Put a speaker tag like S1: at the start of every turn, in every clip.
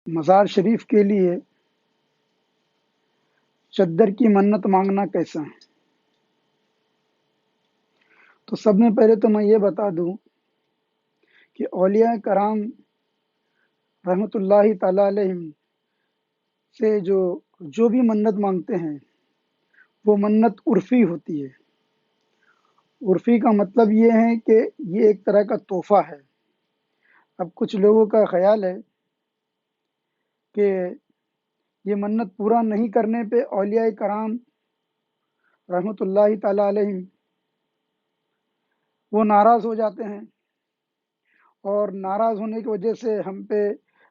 S1: مزار شریف کے لیے چادر کی منت مانگنا کیسا ہے؟ تو سب میں پہلے تو میں یہ بتا دوں کہ اولیاء کرام رحمۃ اللہ تعالی علیہ سے جو بھی منت مانگتے ہیں وہ منت عرفی ہوتی ہے۔ عرفی کا مطلب یہ ہے کہ یہ ایک طرح کا تحفہ ہے۔ اب کچھ لوگوں کا خیال ہے کہ یہ منت پورا نہیں کرنے پہ اولیاء کرام رحمۃ اللہ تعالی علیہ وہ ناراض ہو جاتے ہیں، اور ناراض ہونے کی وجہ سے ہم پہ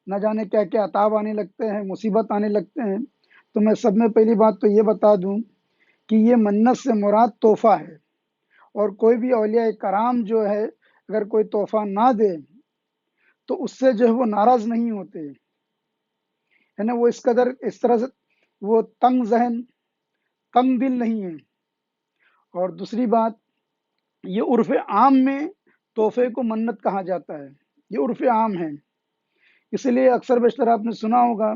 S1: نہ جانے کیا کیا عذاب آنے لگتے ہیں، مصیبت آنے لگتے ہیں۔ تو میں سب میں پہلی بات تو یہ بتا دوں کہ یہ منت سے مراد تحفہ ہے، اور کوئی بھی اولیاء کرام جو ہے اگر کوئی تحفہ نہ دے تو اس سے جو ہے وہ ناراض نہیں ہوتے، ہے نا، وہ اس قدر اس طرح سے وہ تنگ ذہن تنگ دل نہیں ہے۔ اور دوسری بات، یہ عرف عام میں تحفے کو منت کہا جاتا ہے، یہ عرف عام ہے۔ اس لیے اکثر بیشتر آپ نے سنا ہوگا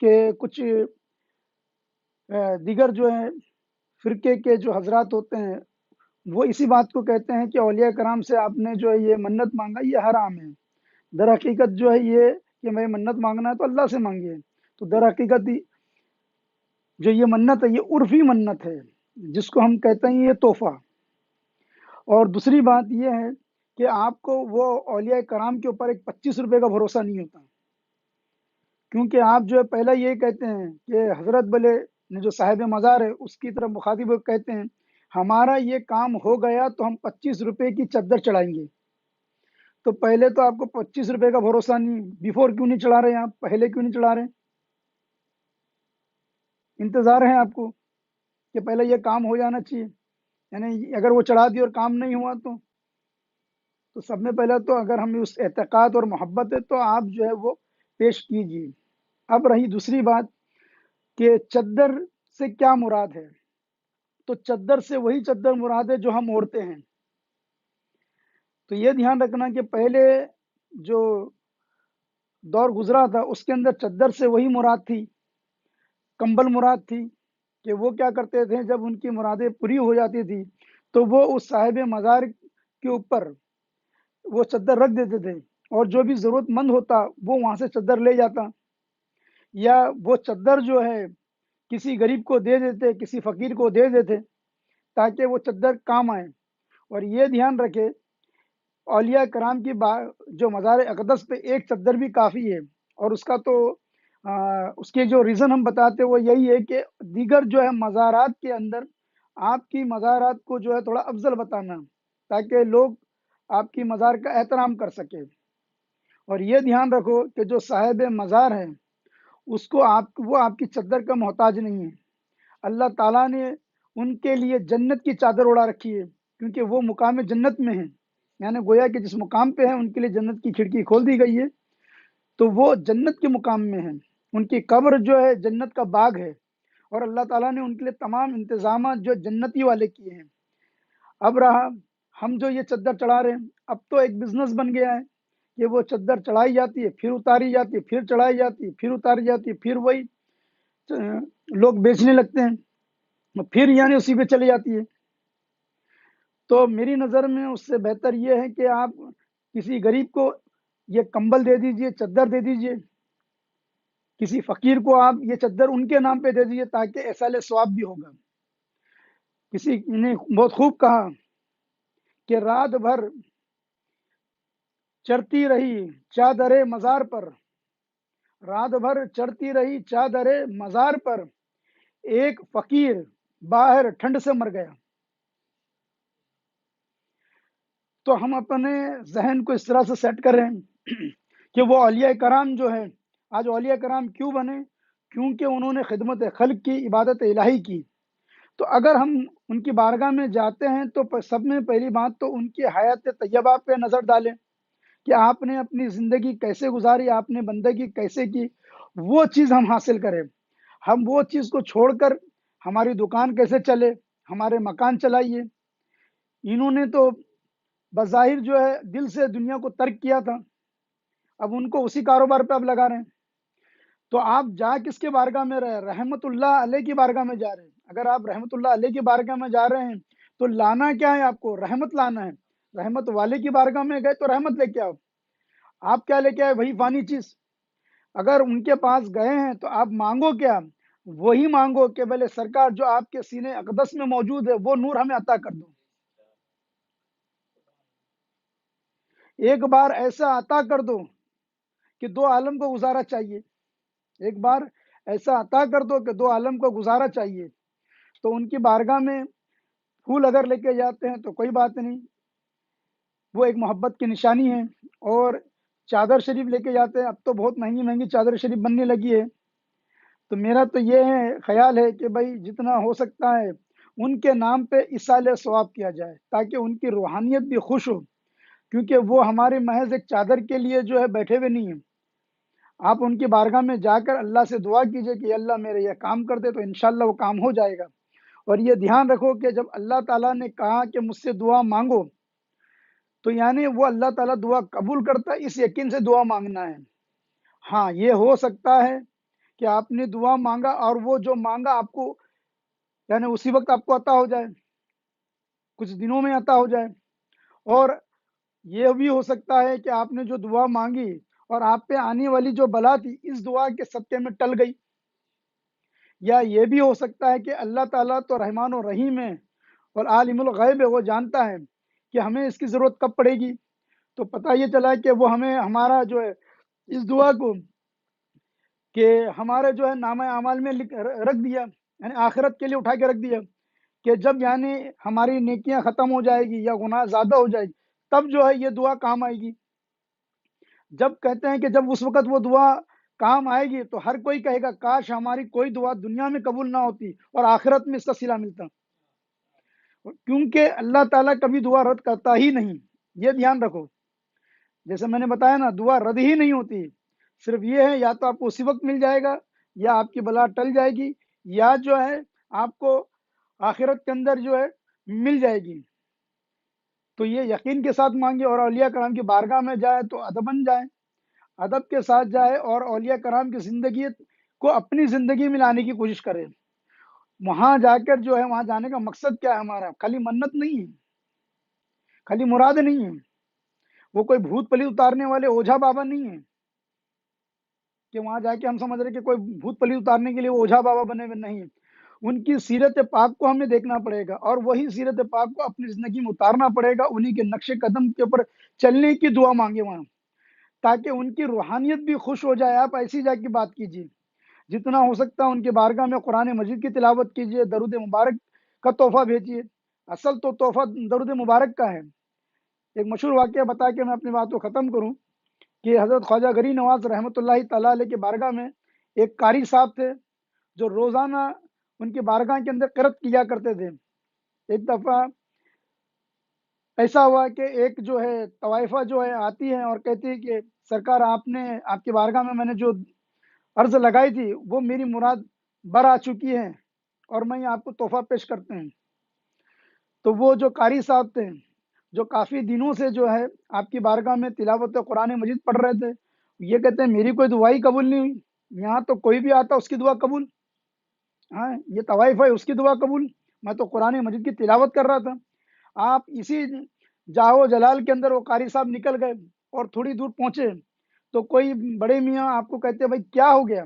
S1: کہ کچھ دیگر جو ہیں فرقے کے جو حضرات ہوتے ہیں وہ اسی بات کو کہتے ہیں کہ اولیاء کرام سے آپ نے جو ہے یہ منت مانگا یہ حرام ہے۔ در حقیقت جو ہے یہ کہ میں منت مانگنا ہے تو اللہ سے مانگیے، تو در حقیقت جو یہ منت ہے یہ عرفی منت ہے، جس کو ہم کہتے ہیں یہ تحفہ۔ اور دوسری بات یہ ہے کہ آپ کو وہ اولیاء کرام کے اوپر ایک 25 روپے کا بھروسہ نہیں ہوتا، کیونکہ آپ جو ہے پہلے یہ کہتے ہیں کہ حضرت بلے نے جو صاحب مزار ہے اس کی طرف مخاطب ہو کے کہتے ہیں ہمارا یہ کام ہو گیا تو ہم 25 روپے کی چادر چڑھائیں گے۔ تو پہلے تو آپ کو 25 روپے کا بھروسہ نہیں، بیفور کیوں نہیں چڑھا رہے ہیں؟ آپ پہلے کیوں نہیں چڑھا رہے ہیں؟ انتظار ہے آپ کو کہ پہلے یہ کام ہو جانا چاہیے، یعنی اگر وہ چڑھا دی اور کام نہیں ہوا تو سب میں پہلے تو اگر ہمیں اس اعتقاد اور محبت ہے تو آپ جو ہے وہ پیش کیجیے۔ اب رہی دوسری بات کہ چادر سے کیا مراد ہے، تو چادر سے وہی چادر مراد ہے جو ہم اوڑھتے ہیں۔ تو یہ دھیان رکھنا کہ پہلے جو دور گزرا تھا اس کے اندر چادر سے وہی مراد تھی، کمبل مراد تھی، کہ وہ کیا کرتے تھے جب ان کی مرادیں پوری ہو جاتی تھی تو وہ اس صاحب مزار کے اوپر وہ چادر رکھ دیتے تھے، اور جو بھی ضرورت مند ہوتا وہ وہاں سے چادر لے جاتا، یا وہ چادر جو ہے کسی غریب کو دے دیتے، کسی فقیر کو دے دیتے تاکہ وہ چادر کام آئے۔ اور یہ دھیان رکھے اولیاء کرام کی جو مزار اقدس پہ ایک چادر بھی کافی ہے، اور اس کا تو اس کے جو ریزن ہم بتاتے وہ یہی ہے کہ دیگر جو ہے مزارات کے اندر آپ کی مزارات کو جو ہے تھوڑا افضل بتانا، تاکہ لوگ آپ کی مزار کا احترام کر سکے۔ اور یہ دھیان رکھو کہ جو صاحب مزار ہے اس کو وہ آپ کی چادر کا محتاج نہیں ہے، اللہ تعالیٰ نے ان کے لیے جنت کی چادر اڑا رکھی ہے، کیونکہ وہ مقام جنت میں ہیں، یعنی گویا کہ جس مقام پہ ہیں ان کے لیے جنت کی کھڑکی کھول دی گئی ہے، تو وہ جنت کے مقام میں ہیں، ان کی قبر جو ہے جنت کا باغ ہے، اور اللہ تعالیٰ نے ان کے لیے تمام انتظامات جو جنتی والے کیے ہیں۔ اب رہا ہم جو یہ چادر چڑھا رہے ہیں، اب تو ایک بزنس بن گیا ہے کہ وہ چادر چڑھائی جاتی ہے، پھر اتاری جاتی ہے، پھر چڑھائی جاتی ہے، پھر اتاری جاتی ہے، پھر وہی لوگ بیچنے لگتے ہیں، پھر یعنی اسی پہ چلی جاتی ہے۔ تو میری نظر میں اس سے بہتر یہ ہے کہ آپ کسی غریب کو یہ کمبل دے دیجئے، چادر دے دیجئے، کسی فقیر کو آپ یہ چادر ان کے نام پہ دے دیجئے تاکہ ایصال ثواب بھی ہوگا۔ کسی نے بہت خوب کہا کہ رات بھر چڑھتی رہی چادر مزار پر، رات بھر چڑھتی رہی چادر مزار پر، ایک فقیر باہر ٹھنڈ سے مر گیا۔ تو ہم اپنے ذہن کو اس طرح سے سیٹ کریں کہ وہ اولیاء کرام جو ہے، آج اولیاء کرام کیوں بنے؟ کیونکہ انہوں نے خدمت خلق کی، عبادت الہی کی۔ تو اگر ہم ان کی بارگاہ میں جاتے ہیں تو سب میں پہلی بات تو ان کی حیات طیبہ پہ نظر ڈالیں کہ آپ نے اپنی زندگی کیسے گزاری، آپ نے بندگی کیسے کی، وہ چیز ہم حاصل کریں۔ ہم وہ چیز کو چھوڑ کر ہماری دکان کیسے چلے، ہمارے مکان چلائیے، انہوں نے تو بظاہر جو ہے دل سے دنیا کو ترک کیا تھا، اب ان کو اسی کاروبار پہ اب لگا رہے ہیں۔ تو آپ جا کس کے بارگاہ میں رہے؟ رحمت اللہ علیہ کی بارگاہ میں جا رہے ہیں۔ اگر آپ رحمت اللہ علیہ کی بارگاہ میں جا رہے ہیں تو لانا کیا ہے؟ آپ کو رحمت لانا ہے۔ رحمت والے کی بارگاہ میں گئے تو رحمت لے کے آؤ۔ آپ کیا لے کے آئے؟ وہی فانی چیز۔ اگر ان کے پاس گئے ہیں تو آپ مانگو کیا؟ وہی مانگو کہ بھلے سرکار جو آپ کے سینے اقدس میں موجود ہے وہ نور ہمیں عطا کر دو۔ ایک بار ایسا عطا کر دو کہ دو عالم کو گزارا چاہیے۔ ایک بار ایسا عطا کر دو کہ دو عالم کو گزارا چاہیے۔ تو ان کی بارگاہ میں پھول اگر لے کے جاتے ہیں تو کوئی بات نہیں، وہ ایک محبت کی نشانی ہے۔ اور چادر شریف لے کے جاتے ہیں، اب تو بہت مہنگی مہنگی چادر شریف بننے لگی ہے۔ تو میرا تو یہ خیال ہے کہ بھائی جتنا ہو سکتا ہے ان کے نام پہ اصالہ ثواب کیا جائے تاکہ ان کی روحانیت بھی خوش ہو، کیونکہ وہ ہمارے محض ایک چادر کے لیے جو ہے بیٹھے ہوئے نہیں ہیں۔ آپ ان کی بارگاہ میں جا کر اللہ سے دعا کیجئے کہ اللہ میرے یہ کام کر دے، تو انشاءاللہ وہ کام ہو جائے گا۔ اور یہ دھیان رکھو کہ جب اللہ تعالیٰ نے کہا کہ مجھ سے دعا مانگو، تو یعنی وہ اللہ تعالیٰ دعا قبول کرتا ہے، اس یقین سے دعا مانگنا ہے۔ ہاں یہ ہو سکتا ہے کہ آپ نے دعا مانگا اور وہ جو مانگا آپ کو یعنی اسی وقت آپ کو عطا ہو جائے، کچھ دنوں میں عطا ہو جائے۔ اور یہ بھی ہو سکتا ہے کہ آپ نے جو دعا مانگی اور آپ پہ آنے والی جو بلا تھی اس دعا کے صدقے میں ٹل گئی۔ یا یہ بھی ہو سکتا ہے کہ اللہ تعالیٰ تو رحمان و رحیم ہے اور عالم الغیب ہے، وہ جانتا ہے کہ ہمیں اس کی ضرورت کب پڑے گی۔ تو پتہ یہ چلا کہ وہ ہمیں ہمارا جو ہے اس دعا کو کہ ہمارے جو ہے نامہ اعمال میں رکھ دیا، یعنی آخرت کے لیے اٹھا کے رکھ دیا کہ جب یعنی ہماری نیکیاں ختم ہو جائے گی یا گناہ زیادہ ہو جائے گی تب جو ہے یہ دعا کام آئے گی۔ جب کہتے ہیں کہ جب اس وقت وہ دعا کام آئے گی تو ہر کوئی کہے گا کاش ہماری کوئی دعا دنیا میں قبول نہ ہوتی اور آخرت میں اس کا صلہ ملتا، کیونکہ اللہ تعالیٰ کبھی دعا رد کرتا ہی نہیں۔ یہ دھیان رکھو، جیسے میں نے بتایا نا، دعا رد ہی نہیں ہوتی، صرف یہ ہے یا تو آپ کو اسی وقت مل جائے گا یا آپ کی بلا ٹل جائے گی یا جو ہے آپ کو آخرت کے اندر جو ہے مل جائے گی۔ تو یہ یقین کے ساتھ مانگے اور اولیاء کرام کی بارگاہ میں جائے تو ادباً جائے، ادب کے ساتھ جائے اور اولیاء کرام کی زندگی کو اپنی زندگی میں لانے کی کوشش کرے۔ وہاں جا کر جو ہے وہاں جانے کا مقصد کیا ہے ہمارا؟ خالی منت نہیں ہے، خالی مراد نہیں ہے، وہ کوئی بھوت پلی اتارنے والے اوجھا بابا نہیں ہیں کہ وہاں جا کے ہم سمجھ رہے کہ کوئی بھوت پلی اتارنے کے لیے وہ اوجھا بابا بنے ہوئے نہیں ہیں۔ ان کی سیرت پاک کو ہمیں دیکھنا پڑے گا اور وہی سیرت پاک کو اپنی زندگی میں اتارنا پڑے گا، انہی کے نقش قدم کے اوپر چلنے کی دعا مانگے وہاں، تاکہ ان کی روحانیت بھی خوش ہو جائے۔ آپ ایسی جا کی بات کیجیے، جتنا ہو سکتا ہے ان کے بارگاہ میں قرآن مجید کی تلاوت کیجیے، درود مبارک کا تحفہ بھیجیے۔ اصل تو تحفہ درود مبارک کا ہے۔ ایک مشہور واقعہ بتا کے میں اپنی بات کو ختم کروں کہ حضرت خواجہ غری نواز رحمۃ اللہ تعالیٰ علیہ کے بارگاہ میں ایک قاری صاحب تھے جو روزانہ ان کی بارگاہ کے اندر قرأت کیا کرتے تھے۔ ایک دفعہ ایسا ہوا کہ ایک جو ہے طوائفہ جو ہے آتی ہے اور کہتی ہے کہ سرکار آپ کی بارگاہ میں نے جو عرض لگائی تھی وہ میری مراد بر آ چکی ہے اور میں آپ کو تحفہ پیش کرتے ہیں۔ تو وہ جو قاری صاحب تھے جو کافی دنوں سے جو ہے آپ کی بارگاہ میں تلاوت قرآن مجید پڑھ رہے تھے، یہ کہتے ہیں میری کوئی دعا ہی قبول نہیں ہوئی، یہاں تو کوئی بھی آتا اس کی دعا قبول، ہاں یہ طوائف ہے اس کی دعا قبول، میں تو قرآن مجید کی تلاوت کر رہا تھا۔ آپ اسی جاہو جلال کے اندر وہ قاری صاحب نکل گئے اور تھوڑی دور پہنچے تو کوئی بڑے میاں آپ کو کہتے ہیں بھائی کیا ہو گیا؟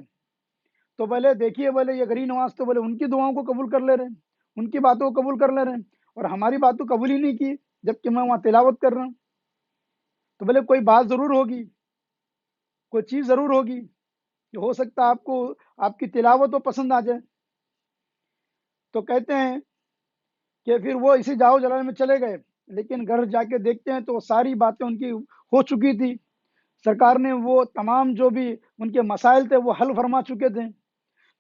S1: تو بولے دیکھیے، بولے یہ غریب نواز تو بولے ان کی دعاؤں کو قبول کر لے رہے ہیں، ان کی باتوں کو قبول کر لے رہے ہیں اور ہماری بات تو قبول ہی نہیں کی جبکہ میں وہاں تلاوت کر رہا ہوں۔ تو بولے کوئی بات ضرور ہوگی، کوئی چیز ضرور ہوگی کہ ہو سکتا ہے آپ کو آپ کی تلاوت تو پسند آ جائے۔ تو کہتے ہیں کہ پھر وہ اسی جاؤ جلال میں چلے گئے، لیکن گھر جا کے دیکھتے ہیں تو ساری باتیں ان کی ہو چکی تھی، سرکار نے وہ تمام جو بھی ان کے مسائل تھے وہ حل فرما چکے تھے۔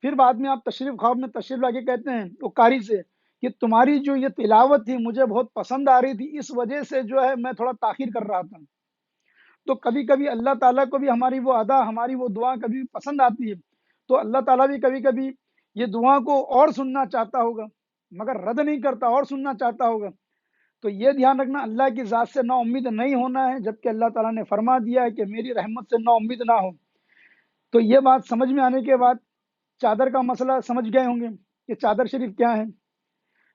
S1: پھر بعد میں آپ تشریف خواب میں تشریف لا کے کہتے ہیں وہ قاری سے کہ تمہاری جو یہ تلاوت تھی مجھے بہت پسند آ رہی تھی، اس وجہ سے جو ہے میں تھوڑا تاخیر کر رہا تھا۔ تو کبھی کبھی اللہ تعالیٰ کو بھی ہماری وہ ادا، ہماری وہ دعا کبھی پسند آتی ہے، تو اللہ تعالیٰ بھی کبھی کبھی یہ دعا کو اور سننا چاہتا ہوگا مگر رد نہیں کرتا، اور سننا چاہتا ہوگا۔ تو یہ دھیان رکھنا، اللہ کی ذات سے نا امید نہیں ہونا ہے، جبکہ اللہ تعالیٰ نے فرما دیا ہے کہ میری رحمت سے نا امید نہ ہو۔ تو یہ بات سمجھ میں آنے کے بعد چادر کا مسئلہ سمجھ گئے ہوں گے کہ چادر شریف کیا ہے۔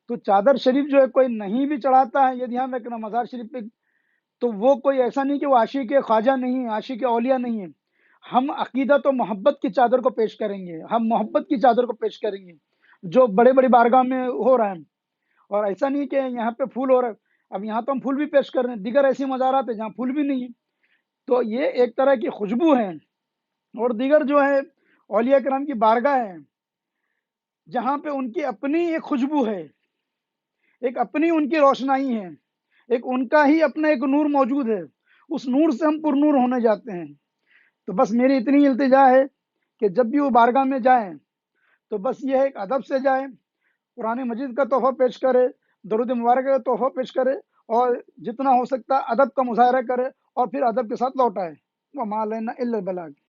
S1: تو چادر شریف جو ہے کوئی نہیں بھی چڑھاتا ہے، یہ دھیان رکھنا مزار شریف پہ، تو وہ کوئی ایسا نہیں کہ وہ عاشق خواجہ نہیں ہے، عاشق اولیاء نہیں ہے۔ ہم عقیدت و محبت کی چادر کو پیش کریں گے، ہم محبت کی چادر کو پیش کریں گے جو بڑے بڑی بارگاہ میں ہو رہا ہے۔ اور ایسا نہیں کہ یہاں پہ پھول ہو رہا ہے، اب یہاں تو ہم پھول بھی پیش کر رہے ہیں، دیگر ایسی مزارات ہیں جہاں پھول بھی نہیں ہے، تو یہ ایک طرح کی خوشبو ہے۔ اور دیگر جو ہے اولیاء کرام کی بارگاہ ہے جہاں پہ ان کی اپنی ایک خوشبو ہے، ایک اپنی ان کی روشنائی ہے، ایک ان کا ہی اپنا ایک نور موجود ہے، اس نور سے ہم پر نور ہونے جاتے ہیں۔ تو بس میری اتنی التجا ہے کہ جب بھی وہ بارگاہ میں جائیں تو بس یہ ایک ادب سے جائیں، قرآن مجید کا تحفہ پیش کرے، درود مبارک کا تحفہ پیش کرے، اور جتنا ہو سکتا ادب کا مظاہرہ کرے، اور پھر ادب کے ساتھ لوٹائے۔ وَمَا عَلَيْنَا إِلَّا الْبَلَاغُ۔